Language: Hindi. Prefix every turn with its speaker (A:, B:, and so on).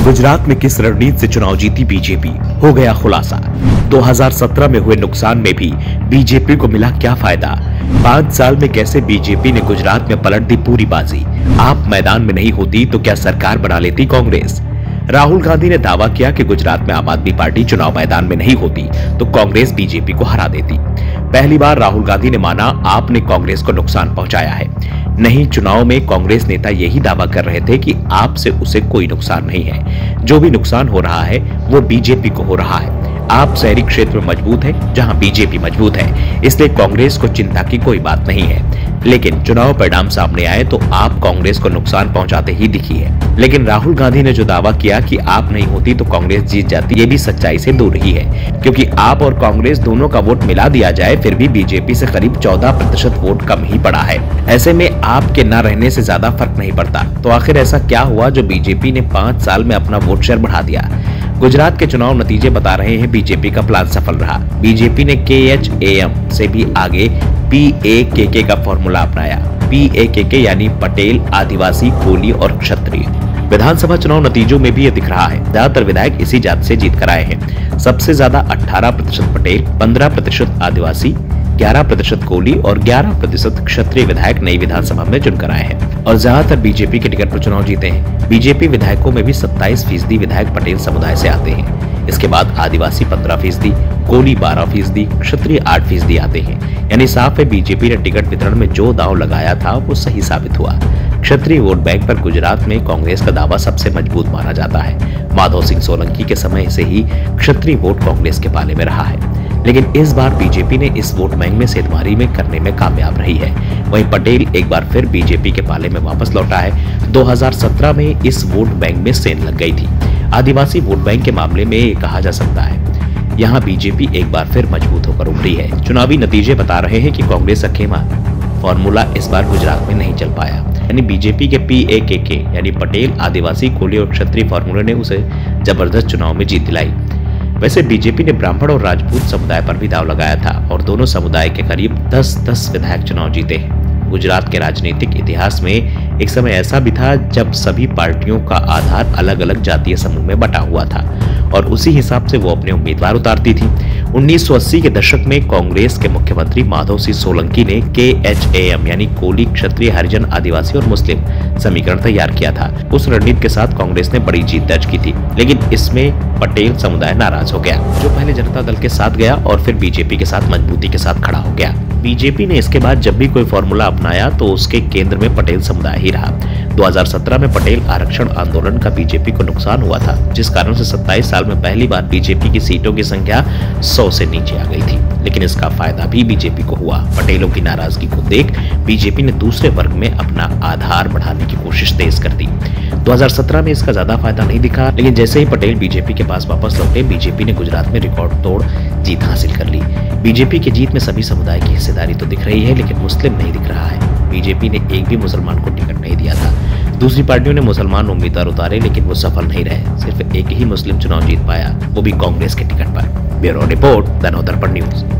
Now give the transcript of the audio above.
A: गुजरात में किस रणनीति से चुनाव जीती बीजेपी, हो गया खुलासा। 2017 में हुए नुकसान में भी बीजेपी को मिला क्या फायदा। 5 साल में कैसे बीजेपी ने गुजरात में पलट दी पूरी बाजी। आप मैदान में नहीं होती तो क्या सरकार बना लेती कांग्रेस। राहुल गांधी ने दावा किया कि गुजरात में आम आदमी पार्टी चुनाव मैदान में नहीं होती तो कांग्रेस बीजेपी को हरा देती। पहली बार राहुल गांधी ने माना आपने कांग्रेस को नुकसान पहुंचाया है। नहीं, चुनाव में कांग्रेस नेता यही दावा कर रहे थे कि आपसे उसे कोई नुकसान नहीं है। जो भी नुकसान हो रहा है वो बीजेपी को हो रहा है। आप शहरी क्षेत्र में मजबूत है जहां बीजेपी मजबूत है, इसलिए कांग्रेस को चिंता की कोई बात नहीं है। लेकिन चुनाव परिणाम सामने आए तो आप कांग्रेस को नुकसान पहुंचाते ही दिखी है। लेकिन राहुल गांधी ने जो दावा किया कि आप नहीं होती तो कांग्रेस जीत जाती, ये भी सच्चाई से दूर ही है, क्योंकि आप और कांग्रेस दोनों का वोट मिला दिया जाए फिर भी बीजेपी से करीब 14% वोट कम ही पड़ा है। ऐसे में आपके न रहने से ज्यादा फर्क नहीं पड़ता। तो आखिर ऐसा क्या हुआ जो बीजेपी ने 5 साल में अपना वोट शेयर बढ़ा दिया। गुजरात के चुनाव नतीजे बता रहे हैं बीजेपी का प्लान सफल रहा। बीजेपी ने KHAM से भी आगे PAKK का फॉर्मूला अपनाया। PAKK यानी पटेल, आदिवासी, कोली और क्षत्रिय। विधानसभा चुनाव नतीजों में भी ये दिख रहा है। ज्यादातर विधायक इसी जात से जीत कर आए हैं। सबसे ज्यादा 18% पटेल, 15% आदिवासी, 11% कोली और 11% क्षत्रिय विधायक नई विधानसभा में चुनकर आए हैं और ज्यादातर बीजेपी के टिकट पर चुनाव जीते हैं। बीजेपी विधायकों में भी 27% विधायक पटेल समुदाय से आते हैं। इसके बाद आदिवासी 15%, कोली 12%, क्षत्रिय 8% आते हैं। यानी साफ है बीजेपी ने टिकट वितरण में जो दांव लगाया था वो सही साबित हुआ। क्षत्रिय वोट बैंक पर गुजरात में कांग्रेस का दावा सबसे मजबूत माना जाता है। माधव सिंह सोलंकी के समय से ही क्षत्रिय वोट कांग्रेस के पाले में रहा है। लेकिन इस बार बीजेपी ने इस वोट बैंक में सेंधमारी में करने में कामयाब रही है। वहीं पटेल एक बार फिर बीजेपी के पाले में वापस लौटा है। 2017 में इस वोट बैंक में सेंध लग गई थी। आदिवासी वोट बैंक के मामले में ये कहा जा सकता है यहाँ बीजेपी एक बार फिर मजबूत होकर उभरी है। चुनावी नतीजे बता रहे हैं कि कांग्रेस का खेमा फॉर्मूला इस बार गुजरात में नहीं चल पाया। यानी बीजेपी के PAKK यानी पटेल, आदिवासी, कोली और क्षत्रिय फॉर्मूले ने उसे जबरदस्त चुनाव में जीत दिलाई। वैसे बीजेपी ने ब्राह्मण और राजपूत समुदाय पर भी दाव लगाया था और दोनों समुदाय के करीब 10-10 विधायक चुनाव जीते हैं। गुजरात के राजनीतिक इतिहास में एक समय ऐसा भी था जब सभी पार्टियों का आधार अलग अलग जातीय समूह में बटा हुआ था और उसी हिसाब से वो अपने उम्मीदवार उतारती थी। 1980 के दशक में कांग्रेस के मुख्यमंत्री माधव सिंह सोलंकी ने KHAM यानी कोली, क्षत्रिय, हरिजन, आदिवासी और मुस्लिम समीकरण तैयार किया था। उस रणनीति के साथ कांग्रेस ने बड़ी जीत दर्ज की थी, लेकिन इसमें पटेल समुदाय नाराज हो गया, जो पहले जनता दल के साथ गया और फिर बीजेपी के साथ मजबूती के साथ खड़ा हो गया। बीजेपी ने इसके बाद जब भी कोई फॉर्मूला अपनाया तो उसके केंद्र में पटेल समुदाय ही रहा। 2017 में पटेल आरक्षण आंदोलन का बीजेपी को नुकसान हुआ था, जिस कारण से 27 साल में पहली बार बीजेपी की सीटों की संख्या 100 से नीचे आ गई थी। लेकिन इसका फायदा भी बीजेपी को हुआ। पटेलों की नाराजगी को देख बीजेपी ने दूसरे वर्ग में अपना आधार बढ़ाने की कोशिश तेज कर दी। 2017 में इसका ज्यादा फायदा नहीं दिखा, लेकिन जैसे ही पटेल बीजेपी के पास वापस लौटे, बीजेपी ने गुजरात में रिकॉर्ड तोड़ जीत हासिल कर ली। बीजेपी की जीत में सभी समुदाय की हिस्सेदारी तो दिख रही है, लेकिन मुस्लिम नहीं दिख रहा है। बीजेपी ने एक भी मुसलमान को टिकट नहीं दिया था। दूसरी पार्टियों ने मुसलमान उम्मीदवार उतारे, लेकिन वो सफल नहीं रहे। सिर्फ एक ही मुस्लिम चुनाव जीत पाया, वो भी कांग्रेस के टिकट पर। Bureau report, the Navdarpan news.